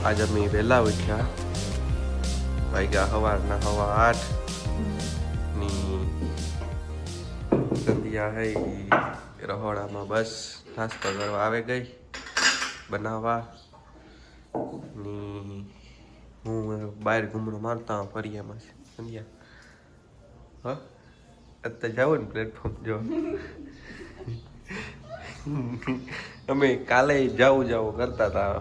આજે અમે વહેલા ઉઠ્યા, વાગ્યા સવારના 8:15 ની સંધ્યા હે રહોડામાં બસ નાસ્તો કરવા આવે ગઈ બનાવવા ની હું બહાર ઘૂમરો મારતા ફરિયામાં સંધ્યા હા અત્યારે જાવ ને પ્લેટફોર્મ જો અમે કાલે જાવું કરતા હતા,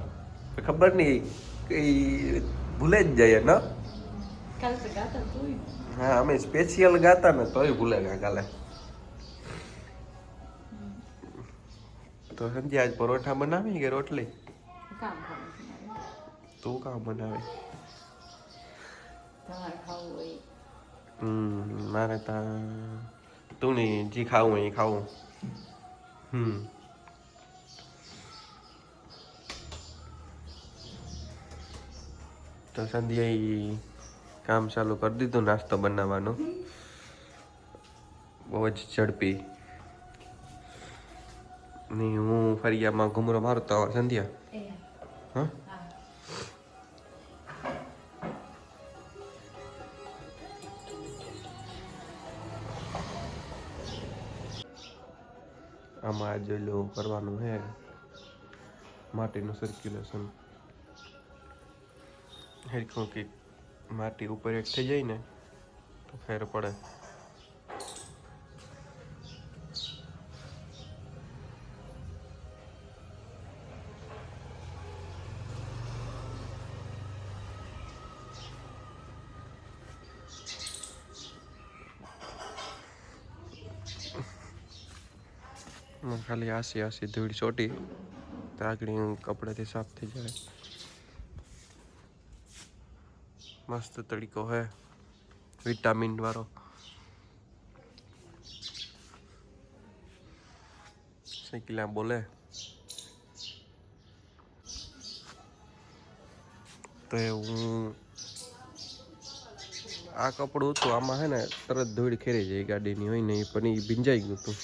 ખબર નહીં કઈ ભૂલે જ જાય ને. હા અમે સ્પેશિયલ ગાતા ને તોય ભૂલે ગયા કાલે. તો સંધ્યા આજ પરોઠા બનાવી કે રોટલી? તું કામ બનાવે? મારે ત્યાં તું નહીં જી ખાવું એ ખાવું. તો સંધ્યાએ કામ ચાલુ કરી દીધું નાસ્તો બનાવવાનું, બહુ જ ઝડપી. નહીં હું ફરિયામાં ઘૂમરો મારતો સંધ્યા હા આમાં આજે કરવાનું છે માટીનું સર્ક્યુલેશન. હેરખું કે માટી ઉપર એક થઈ જાય ને તો ફેર પડે. ખાલી આસી ધૂળ ચોટી તો આગળ કપડાથી સાફ થઈ જાય. મસ્ત તડીકો હે વિટામિન વાળો. સાइकिल बोले તો હું આ કપડું હતું આમાં હે ને તરત ધૂળ ખેરી જાય ગાડીની હોય ને પણ એ ભીંજાઈ ગયું હતું.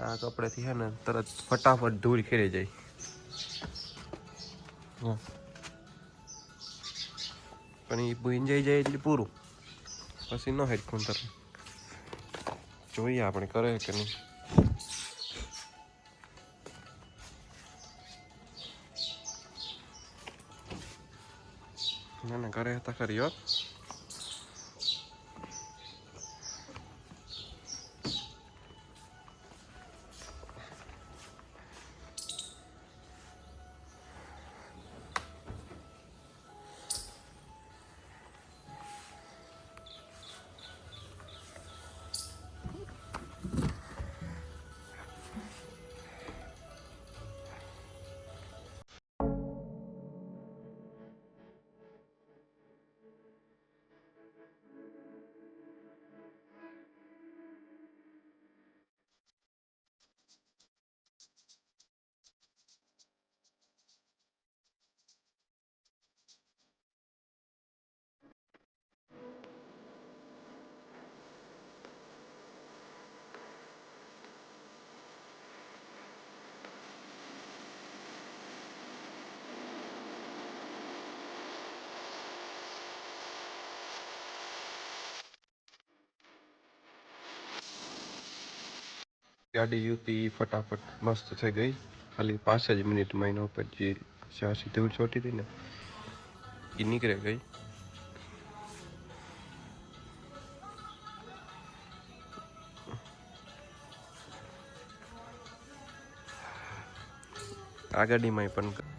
આ કપડેથી હે ને તરત ફટાફટ ધૂળ ખેરી જાય. પણ એ ભીંજાઈ જાય એટલે પૂરું, પછી ન હેડખું તર જોઈએ આપણે કરે કે નહીં. ના ના કરે હતા ખરી હો. ગાડી યુપી ફટાફટ મસ્ત થઈ ગઈ, ખાલી 5 જ મિનિટમાં એના ઉપર જે છાસી ધૂળ ચોટી હતી ને એ નીકળી ગઈ. આ ગાડીમાં પણ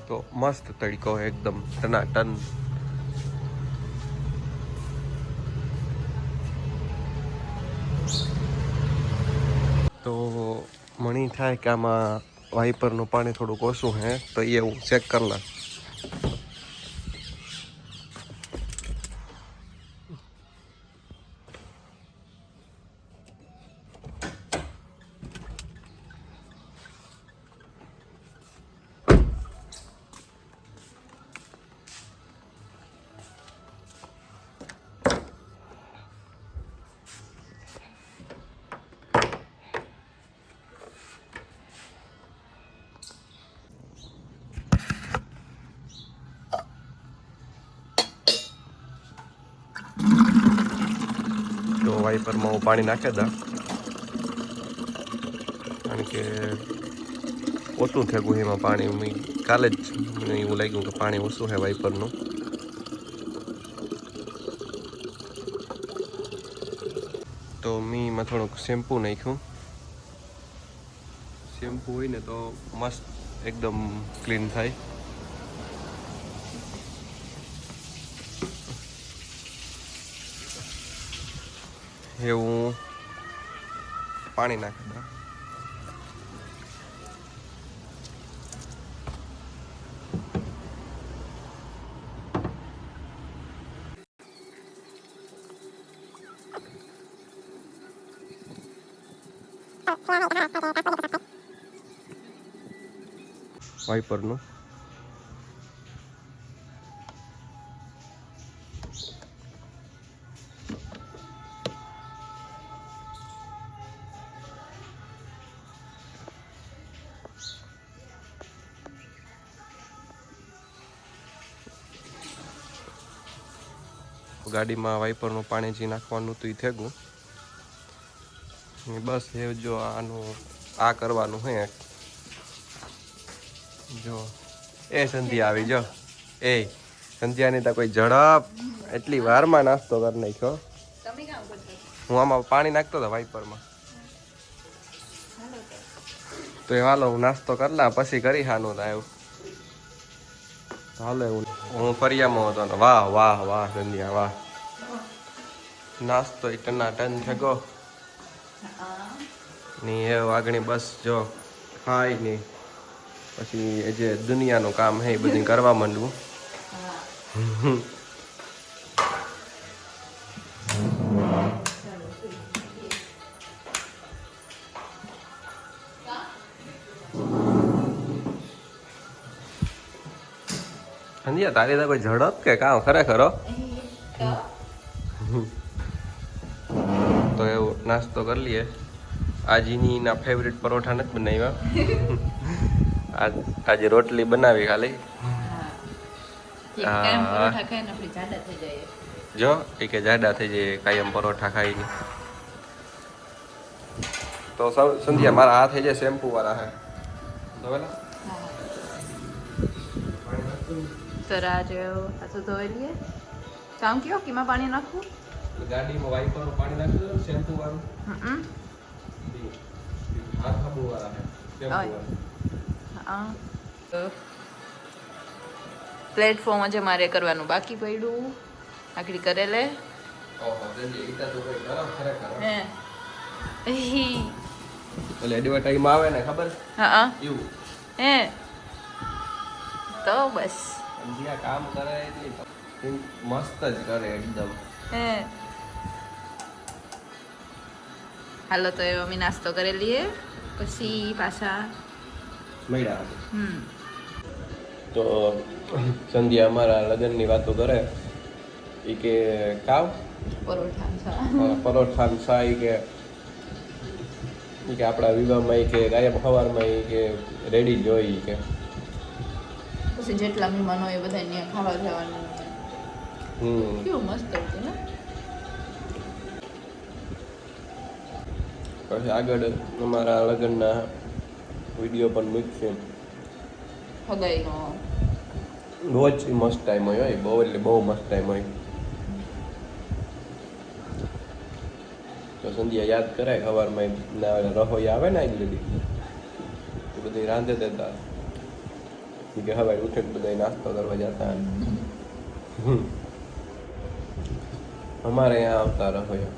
તો મસ્ત તડકો એકદમ ટનાટન. તો મણી થાય કે આમાં વાઇપરનું પાણી થોડુંક ઓછું હે તો એ હું ચેક કરલા. વાઇપરમાં હું પાણી નાખી દઉં, કારણ કે ઓછું થયું એમાં પાણી. કાલે જ મને એવું લાગ્યું કે પાણી ઓછું છે વાઇપરનું. તો એમાં થોડુંક શેમ્પૂ નાખ્યું. શેમ્પૂ હોય ને તો મસ્ત એકદમ ક્લીન થાય. એવું પાણી નાખી દઉં. વાઇપરનું ગાડીમાં વાઇપરનું પાણી જે નાખવાનું હતું એ થેગું. બસ એ જો આનું આ કરવાનું હે. જો એ સંધ્યા આવી, જો એ સંધ્યાની તો કોઈ ઝડપ, એટલી વારમાં નાસ્તો કરી નાખ્યો. હું આમાં પાણી નાખતો હતો વાઇપરમાં. તો એ હાલો હું નાસ્તો કરી લા, પછી કરી હાનું આવ્યું. હાલો હું ફરિયામાં હતો ને. વાહ વાહ વાહ સંધ્યા વાહ, નાસ્તો ટના ટન થયો ની. એ વાગણી બસ જો ખાઈ ની પછી જે દુનિયાનું કામ હે એ બધું કરવા માંડવું. સંધ્યા તારી તો કોઈ ઝડપ કે કામ ખરેખર. તો એવું નાસ્તો કરી લઈએ. આજની ના ફેવરેટ પરોઠા નથી બનાવ્યા. આજે રોટલી બનાવી ખાલી. જો એ કે જાડા થઈ જાય કાયમ પરોઠા ખાઈને. તો સંધ્યા મારા હાથ થઈ જાય શેમ્પુ વાળા હે તો આજે હાથું ધોઈ લઈએ. કામ કયો કેમાં પાણી નાખવું? ગાડીમાં વાઇપરનું પાણી નાખી દો શેમ્પુ વાળું. હાથ સાબુ વાળા હે શેમ્પુ વાળા. પ્લેટફોર્મ જ મારે કરવાનું બાકી પડ્યું. આગળ કરેલે. ઓહો જલ્દી ઈટા તો કોઈ ગરમ ખરેખર. હે એટલે એડવર્ટાઈઝ આવે ને ખબર? હા એવું હે તો બસ સંધ્યા કામ કરે એટલી મસ્ત જ કરે એકદમ. હે હાલો તો એ અમે નાસ્તો કરી લઈએ પછી પાછા મળ્યા. તો સંધ્યા અમારા લગ્નની વાતો કરે એ કે કાવ પરોઠા સા કે આપણા વિવાહમાં કે ગાયબ સવારમાં કે રેડી જ હોય કે પછી જેટલા મહેમાનો હોય બધા ત્યાં ખાવા જવાનું. કેવું મસ્ત હતું ને. પછી આગળ અમારા લગ્નના વિડીયો પણ મૂકશે. હગાઈનો બહુ જ મસ્ત ટાઈમ હોય, બહુ એટલે બહુ મસ્ત ટાઈમ હોય. તો સંધ્યા યાદ કરાય સવારમાં રહોઈ આવે ને આગળ બધી એ બધી રાંધે દેતા કે હવે ઉઠે બધા નાસ્તો કરવા જતા. અમારે અહીંયા આવતા રહોયા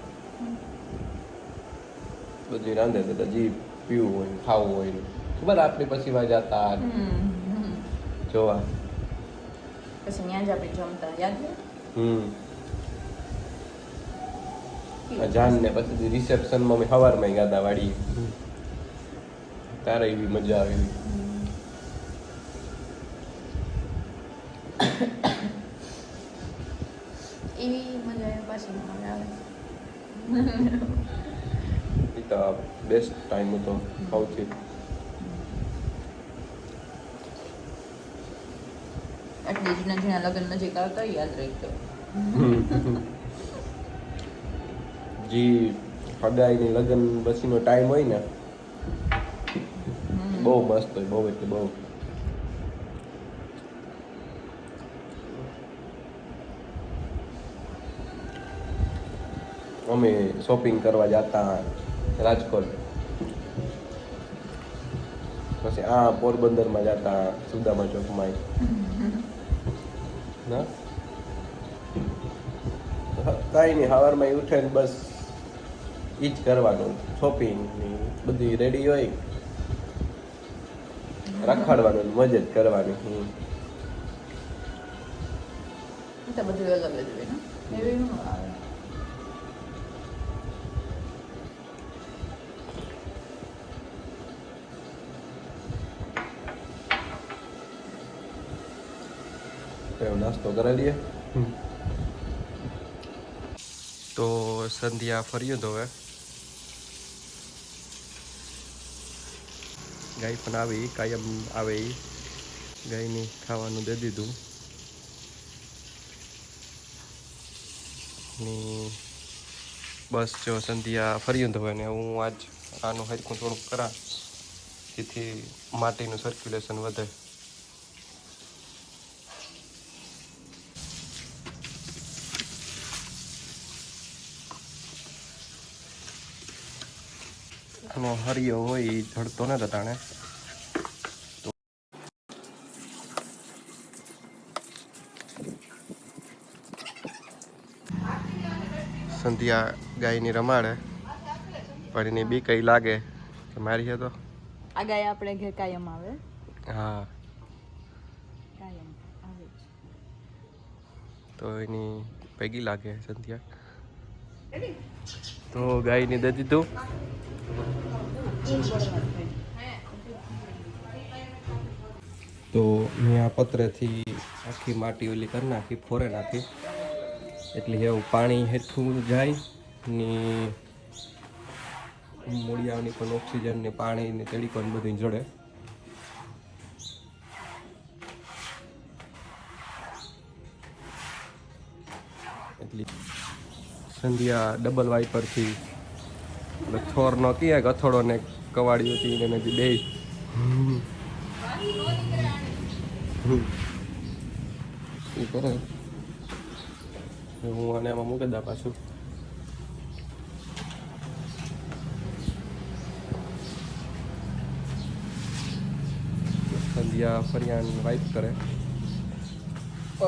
બધી રાંધે દેતા, જે પીવું હોય ખાવું હોય ખબર આપણી પછી વા જતા જોવા. પછી ત્યાં જ આપણે જમતા યાદ છે. જાન ને પછી રિસેપ્શનમાં મેં સવારમાં ગાતા વાળી તારે એવી મજા આવી. એવી મજા પાછી આવે. એ તો બેસ્ટ ટાઈમ હતો સૌથી. એટલે જૂના જૂના લગ્ન નજીક આવતા યાદ રાખતો. જે હગાઈની લગ્ન પછીનો ટાઈમ હોય ને બહુ મસ્ત હોય, બહુ એટલે બહુ. અમે શોપિંગ કરવા જતા રાજકોટ, પછી પોરબંદરમાં જતા સુદામા ચોકમાં ના કાંઈ નહીં, સવારમાં ઉઠે ને બસ ઈ જ કરવાનું, શોપિંગ બધી રેડી હોય, રખડવાનું, મજા જ કરવાની. તો બધું અલગ જ હોય ને, એવી ન આવે. નાસ્તો કરાવી લઈએ. તો સંધ્યા ફર્યું તો હવે ગાય પણ આવી, કાયમ આવે એ ગાયની ખાવાનું દે દીધું ને બસ જો સંધ્યા ફર્યું તો ને હું આજ આનું હરખું થોડુંક કરા, જેથી માટીનું સર્ક્યુલેશન વધે. નો હરિયો હોય એ જડતો ને તાણે. સંધ્યા ગાયની રમાડે પણ એની બી કઈ લાગે કે મારી છે તો આ ગાય આપણે ઘેર કાયમ આવે. હા, કાયમ આવે જ. તો એની ભેગી લાગે સંધ્યા. તો ગાયની દે દીધું. તો મેં આ પતરેથી આખી માટી ઓલી કરી નાખી, ફોરે નાખી, એટલે એવું પાણી હેઠું જાય ને મૂળિયાની પણ ઓક્સિજન ને પાણી ને તડીકો ને બધું જડે. એટલે સંધ્યા ડબલ વાઇપરથી થોરનો ક્યાં અથોડો ને કવાડી હતી એને બે એ કરે. હું આને એમાં મૂકી દા પાછું. સંધ્યા ફરિયાન વાઇપ કરે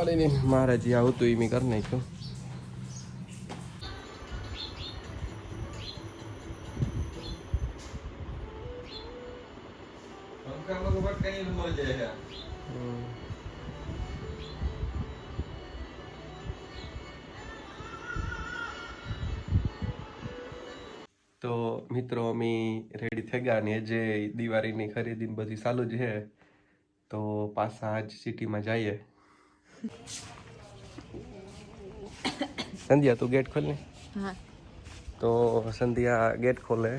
અને મારે જે આવતું એ મેં કરી નાખ્યું. તો મિત્રો અમે રેડી થઈ ગયા ને જે દિવાળીની ખરીદી બધી ચાલુ જ છે, તો પાછા આજ સિટીમાં જઈએ. સંધ્યા તું ગેટ ખોલ ને. હા. તો સંધ્યા ગેટ ખોલે.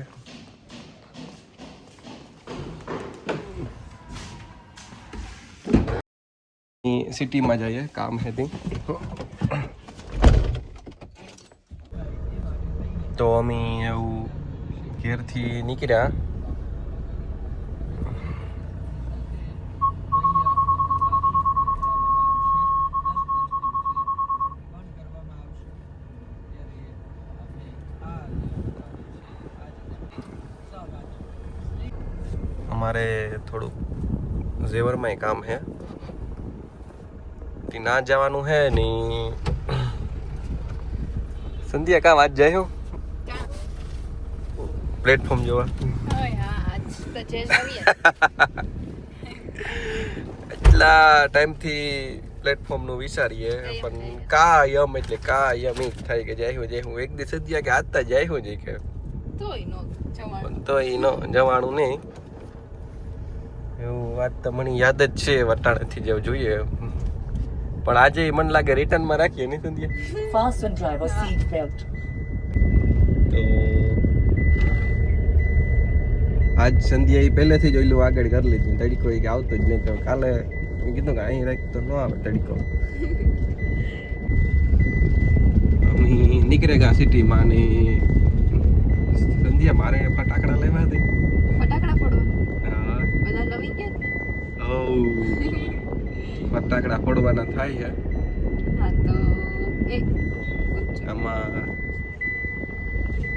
સિટીમાં જઈએ, કામ છે તે. તો અમે એવું ઘેરથી નીકળ્યા. અમારે થોડુંક ઝેવરમાં કામ છે, તે ના જવાનું હે ની. સંધ્યા કામ આજ જાય હો પ્લેટફોર્મ જોવા. એટલા ટાઈમથી પ્લેટફોર્મનું વિચારીએ પણ કાયમ એટલે કાયમ જ થાય કે જાય હું એક દિવસ સંધ્યા કે આજતા જાય હું જઈ કે તો એ નો જવાનું નહીં. એવું વાત તો મને યાદ જ છે વટાણેથી જેવું જોઈએ, પણ આજે મને લાગે રિટર્નમાં રાખીએ ને સંધ્યા. Fasten driver seat belt. તો આજ સંધ્યા એ પહેલેથી જ ઓલું આગળ કરી લીધું, તડીકો કે આવતો જ નહીં. તો કાલે મેં કીધું કે અહીં રાખ તો ન આવે તડીકો. અમે નીકળે ગયા સિટીમાં ને સંધ્યા મારે ફટાકડા લેવા દે. ફટાકડા ફોડવા હા. બધા લવી ગયા. ઓ ફટાકડા ફોડવાના થાય છે. હા તો એ આમાં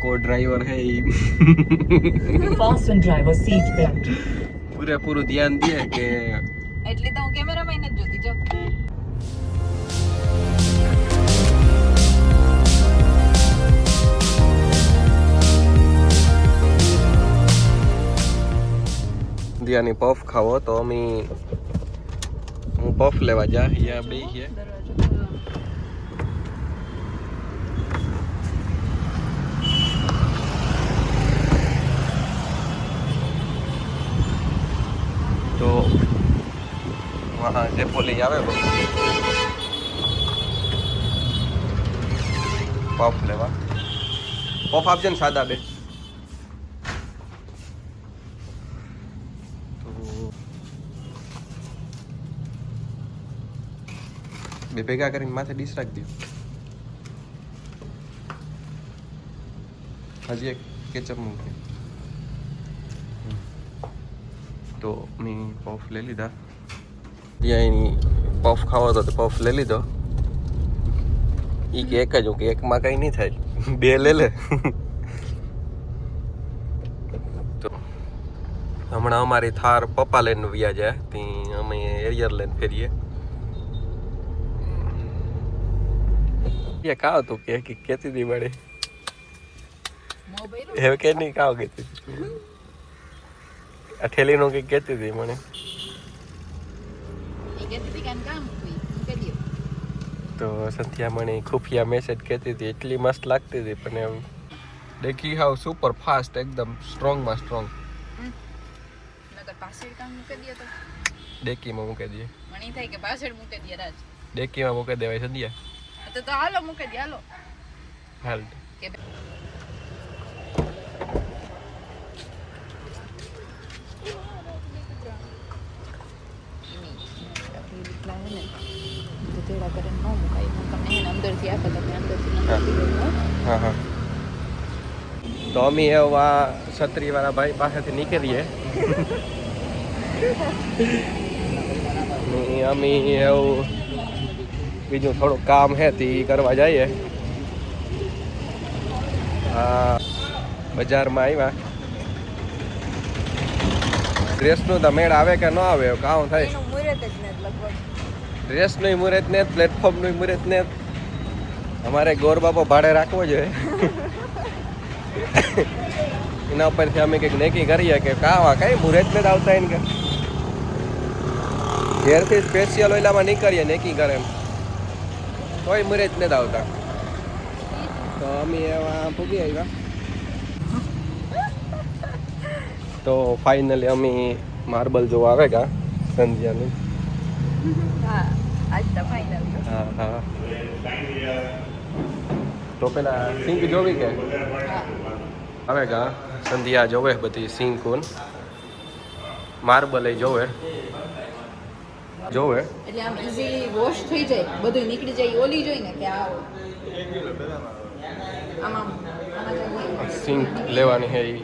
કો ડ્રાઈવર હે ઈ Fasten driver seat belt. પૂરેપૂરું ધ્યાન દે કે એટલે તો હું કેમેરામાં નથી જોતી જો. દિયાની પફ ખાવો તો અમે હું પફ લેવા જા અહીંયા બે છે. દરવાજો ખોલવાનો. તો વહાં ડેપોલી આવે બહુ પફ લેવા. પફ આપજે ને સાદા બે. તો બે ભેગા કરીને માથે ડીશ રાખી દો. હજી એક કેચઅપ મૂકે. તો મેં પફ લઈ લીધા. ત્યાં એની પફ ખાવો તો પફ લઈ લીધો. ઈ કે એક જ હું કે એકમાં કંઈ નહીં થાય, બે લે લે. તો હમણાં અમારી થાર પપ્પા લઈને વ્યા જાય ત્યાં અમે એરિયર લઈને ફેરીએ. એ કાવ તું કે કેતી હતી બડે મોબાઈલ હવે કે નહીં કાવ કેતી આ ઠેલીનું કંઈક કહેતી હતી મને. એ કહેતી હતી કે કામ કોઈ કરી દો. તો સંધ્યા મને ખુફિયા મેસેજ કહેતી હતી, એટલી મસ્ત લાગતી હતી. પણ એમ દેખી હાવ સુપર ફાસ્ટ, એકદમ સ્ટ્રોંગમાં સ્ટ્રોંગ. નકર પાછળ કામ મૂકી દે તો ડેકીમાં મૂકી દઈએ. મને ઈ થાય કે પાછળ મૂકી દે રાજ. ડેકીમાં મૂકી દેવાય સંધ્યા. તો હાલો મૂકી દે હાલો. હાલ કે હા હા. તો અમે એવા છત્રીવાળા ભાઈ પાસેથી નીકળીએ. અમે એવું બીજું થોડુંક કામ છે તે કરવા જઈએ. હા બજારમાં આવ્યા. ડ્રેસનું તો મેળ આવે કે ન આવે કામ થાય. ડ્રેસનું મુહૂર્ત ને પ્લેટફોર્મનું મુહૂર્ત ને અમારે ગોર બાપો ભાડે રાખવો જોઈએ. એના ઉપરથી અમે કંઈક નક્કી કરીએ કે કાવા કઈ મુહૂર્ત ને જ આવતા એને કે ઘેરથી સ્પેશિયલ ઓઈલામાં નીકળીએ નક્કી કરે એમ તોય મુહૂર્ત ને જ આવતા. તો અમે એવા ભૂગી આવ્યા. તો ફાઇનલી અમે માર્બલ જોવા આવે કા સંધ્યાનું. હા આજ તો ફાઇનલ. હા હા. તો પેલા સિંક જોવી કે આવે કા સંધ્યા જોવે બધી સિંકુન માર્બલ જોવે જોવે એટલે આમ ઈઝીલી વોશ થઈ જાય, બધું નીકળી જાય. ઓલી જોઈ ને કે આ આમાં સિંક લેવાની હે ઈ.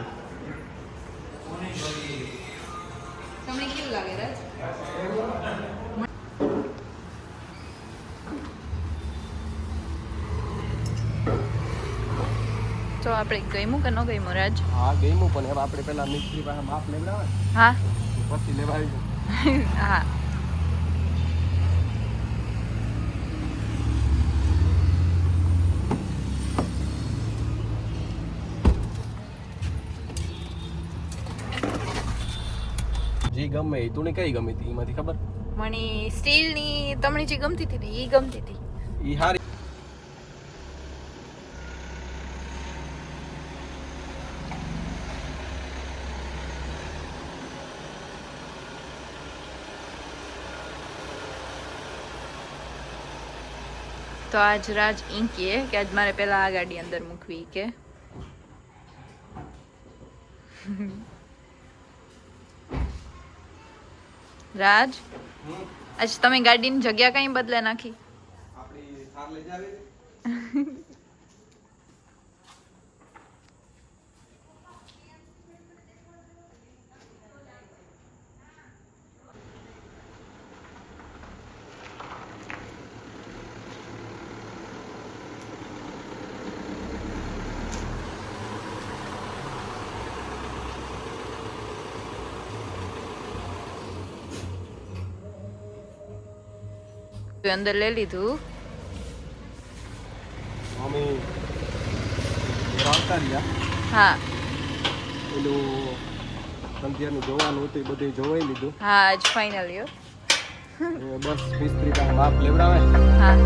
તમને કેવું લાગે રાજ? તો આપણે ગઈમું કે ન ગઈમું રાજ? હા ગઈમું, પણ હવે આપણે પેલા મિસ્ત્રી પાસે માપ લેવડાવે હા પછી લેવાય. હા જી ગમે એ તું કઈ ગમી હતી એમાંથી ખબર? મને સ્ટીલની તમણી જે ગમતી હતી ને એ ગમતી હતી. ઈ હારી. તો આજ રાજ ઈ કહે કે આજ મારે પહેલા આ ગાડી અંદર મૂકવી કે રાજ આજ તમે ગાડીની જગ્યા કઈ બદલે નાખી? આપણી થાર લઈ જાવી. અંદર લઈ લીધું. મમ્મી આવતા રહ્યા હા પેલું સંધ્યાનું જોવાનું હતું એ બધું જોવાઈ લીધું. હા આજ ફાઇનલ યો. બસ મિસ્ત્રી તારા બાપ લેવડાવે હા